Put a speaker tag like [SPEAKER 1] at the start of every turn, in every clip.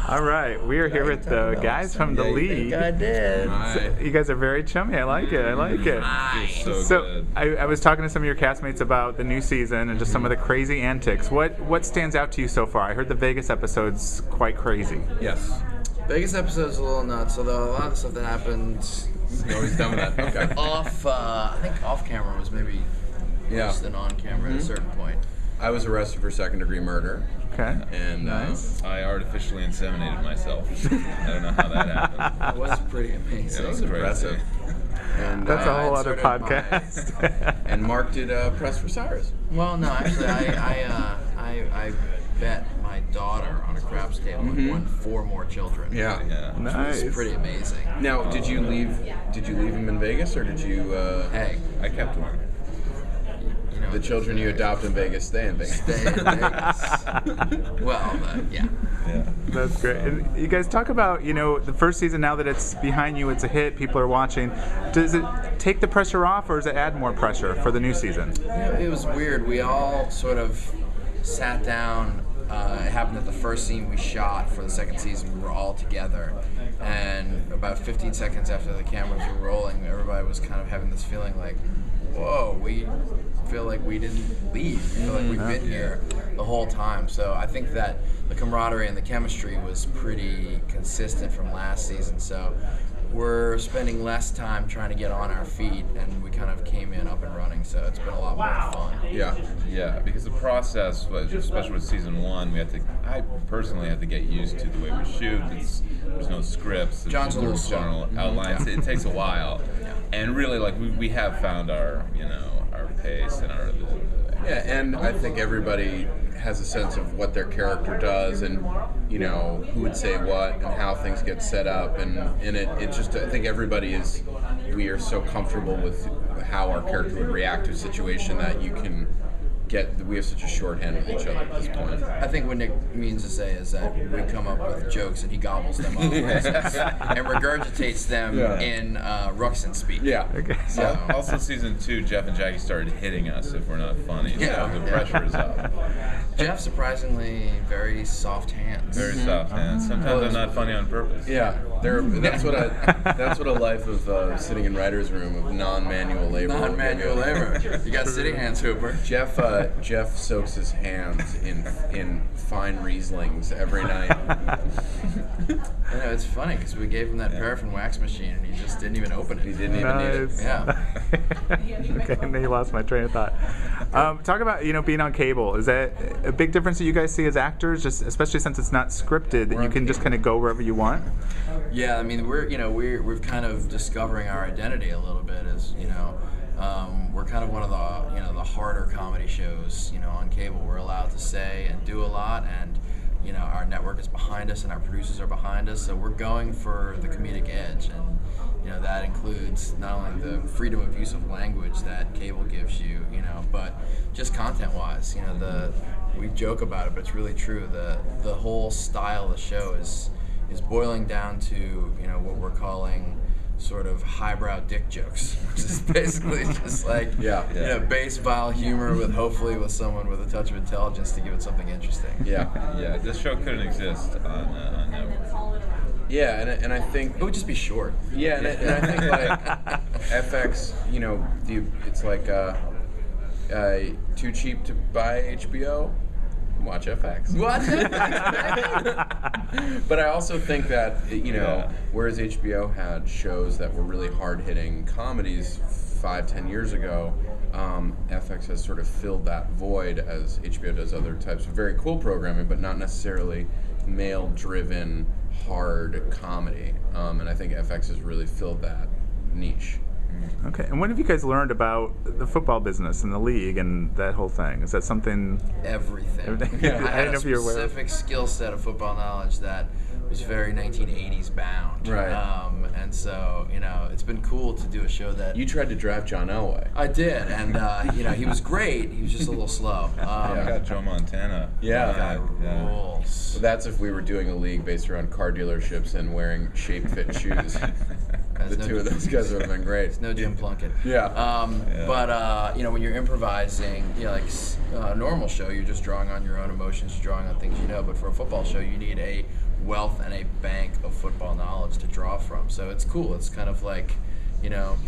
[SPEAKER 1] All right, we are here with the guys from the league.
[SPEAKER 2] I did.
[SPEAKER 1] So, you guys are very chummy. I like it. I like it.
[SPEAKER 3] So
[SPEAKER 1] I was talking to some of your castmates about the new season and just some of the crazy antics. What stands out to you so far? I heard the Vegas episode's quite crazy.
[SPEAKER 3] Yes.
[SPEAKER 2] Vegas episode's a little nuts, although a lot of the stuff that happened
[SPEAKER 3] You're always done with that. Okay.
[SPEAKER 2] I think off camera was maybe worse than on camera at a certain point.
[SPEAKER 3] I was arrested for second-degree murder.
[SPEAKER 1] Okay.
[SPEAKER 3] And
[SPEAKER 1] Nice.
[SPEAKER 4] I artificially inseminated myself. I don't know how that happened.
[SPEAKER 2] That was pretty amazing.
[SPEAKER 4] It was
[SPEAKER 3] impressive.
[SPEAKER 4] crazy.
[SPEAKER 3] And
[SPEAKER 1] That's a whole other
[SPEAKER 2] inserted my-
[SPEAKER 1] podcast.
[SPEAKER 3] and Mark did press for Cyrus.
[SPEAKER 2] Well, no, actually, I bet my daughter on a craps table and won 4 more children.
[SPEAKER 3] Yeah.
[SPEAKER 4] Yeah.
[SPEAKER 1] Nice.
[SPEAKER 2] It's pretty amazing.
[SPEAKER 3] Now, did you leave him in Vegas, or did you?
[SPEAKER 2] Hey,
[SPEAKER 4] I kept one.
[SPEAKER 2] you know,
[SPEAKER 3] The children you adopt in Vegas stay in Vegas.
[SPEAKER 2] stay in Vegas. Well, yeah.
[SPEAKER 4] Yeah.
[SPEAKER 1] That's great. And you guys talk about, the first season, now that it's behind you, it's a hit, people are watching. Does it take the pressure off, or does it add more pressure for the new season?
[SPEAKER 2] Yeah, it was weird. We all sort of sat down. It happened that the first scene we shot for the second season, we were all together. And about 15 seconds after the cameras were rolling, everybody was kind of having this feeling like, whoa, we feel like we didn't leave. We feel like we've been here the whole time. So I think that the camaraderie and the chemistry was pretty consistent from last season. So we're spending less time trying to get on our feet, and we kind of came in up and running. So it's been a lot more fun.
[SPEAKER 3] Yeah.
[SPEAKER 4] Yeah, because the process was, especially with season 1, I personally had to get used to the way we shoot. There's no scripts. There's
[SPEAKER 2] John's a little
[SPEAKER 4] just general
[SPEAKER 2] slow.
[SPEAKER 4] outlines.
[SPEAKER 2] Yeah.
[SPEAKER 4] It takes a while, and really, we have found our pace and our.
[SPEAKER 3] Yeah, and I think everybody has a sense of what their character does, and who would say what, and how things get set up, and it just, I think we are so comfortable with how our character would react to a situation that we have such a shorthand with each other at this point.
[SPEAKER 2] I think what Nick means to say is that we come up with jokes and he gobbles them up and regurgitates them in Ruxin speak.
[SPEAKER 3] Yeah.
[SPEAKER 1] Okay.
[SPEAKER 2] So,
[SPEAKER 4] Also, season 2, Jeff and Jackie started hitting us if we're not funny.
[SPEAKER 2] Yeah.
[SPEAKER 4] So the pressure is up.
[SPEAKER 2] Jeff, surprisingly, very soft hands.
[SPEAKER 4] Very soft hands. Sometimes I'm not funny on purpose.
[SPEAKER 3] Yeah, that's what a life of sitting in writer's room of non-manual labor.
[SPEAKER 2] Non-manual labor. You got city hands, Hooper.
[SPEAKER 3] Jeff soaks his hands in fine Rieslings every night.
[SPEAKER 2] It's funny because we gave him that paraffin wax machine and he just didn't even open it.
[SPEAKER 3] He didn't even need it.
[SPEAKER 1] Nice.
[SPEAKER 2] Yeah.
[SPEAKER 1] Okay, and then you lost my train of thought. Talk about being on cable. Is that a big difference that you guys see as actors, just especially since it's not scripted, that you can just kind of go wherever you want?
[SPEAKER 2] Yeah, I mean we're kind of discovering our identity a little bit as we're kind of one of the harder comedy shows on cable. We're allowed to say and do a lot, and our network is behind us and our producers are behind us, so we're going for the comedic edge, and that includes not only the freedom of use of language that cable gives you, but just content-wise. We joke about it, but it's really true. The whole style of the show is boiling down to what we're calling sort of highbrow dick jokes, which is basically just like base vile humor with someone with a touch of intelligence to give it something interesting.
[SPEAKER 3] Yeah.
[SPEAKER 4] This show couldn't exist on network.
[SPEAKER 3] Yeah, and I think
[SPEAKER 2] It would just be short.
[SPEAKER 3] yeah, and I think like FX, it's like too cheap to buy HBO. Watch FX.
[SPEAKER 2] What?
[SPEAKER 3] But I also think that whereas HBO had shows that were really hard-hitting comedies 5-10 years ago, FX has sort of filled that void as HBO does other types of very cool programming, but not necessarily male-driven hard comedy. And I think FX has really filled that niche.
[SPEAKER 1] Okay, and when have you guys learned about the football business and the league and that whole thing? Is that something?
[SPEAKER 2] Everything.
[SPEAKER 1] Yeah.
[SPEAKER 2] I had
[SPEAKER 1] I don't know
[SPEAKER 2] a
[SPEAKER 1] if you're aware of.
[SPEAKER 2] specific skill set of football knowledge that was very 1980s bound.
[SPEAKER 3] Right.
[SPEAKER 2] And so, it's been cool to do a show that...
[SPEAKER 3] You tried to draft Jon Lajoie.
[SPEAKER 2] I did, and, he was great. He was just a little slow.
[SPEAKER 4] I got Joe Montana.
[SPEAKER 3] Yeah.
[SPEAKER 2] That guy rules.
[SPEAKER 3] So that's if we were doing a league based around car dealerships and wearing shape-fit shoes. The two of those guys would have been great.
[SPEAKER 2] It's no Jim Plunkett.
[SPEAKER 3] Yeah.
[SPEAKER 2] But when you're improvising, like a normal show, you're just drawing on your own emotions, drawing on things you know. But for a football show, you need a wealth and a bank of football knowledge to draw from. So it's cool. It's kind of like,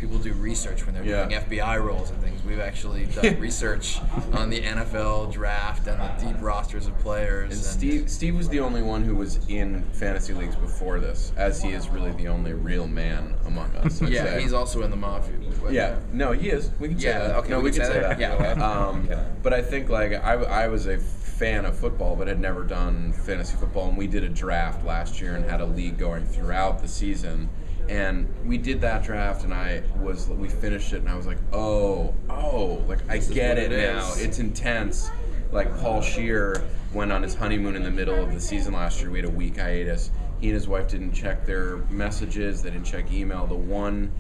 [SPEAKER 2] people do research when they're doing FBI roles and things. We've actually done research on the NFL draft and the deep rosters of players.
[SPEAKER 3] And Steve was the only one who was in fantasy leagues before this, as he is really the only real man among us.
[SPEAKER 2] Yeah, he's also in the mafia.
[SPEAKER 3] Yeah, no, he is. We can say that.
[SPEAKER 2] Okay,
[SPEAKER 3] no, we can say that.
[SPEAKER 2] Yeah.
[SPEAKER 3] But I think I was a fan of football, but had never done fantasy football, and we did a draft last year and had a league going throughout the season. And we did that draft, and we finished it, and I was like, I get it now. It's intense. Like Paul Scheer went on his honeymoon in the middle of the season last year. We had a week hiatus. He and his wife didn't check their messages. They didn't check email. The one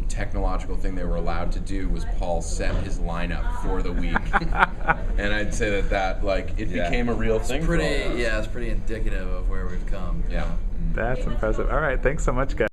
[SPEAKER 3] technological thing they were allowed to do was Paul set his lineup for the week. And I'd say that became a real thing.
[SPEAKER 2] It's pretty indicative of where we've come.
[SPEAKER 3] Yeah.
[SPEAKER 1] That's impressive. All right, thanks so much, guys.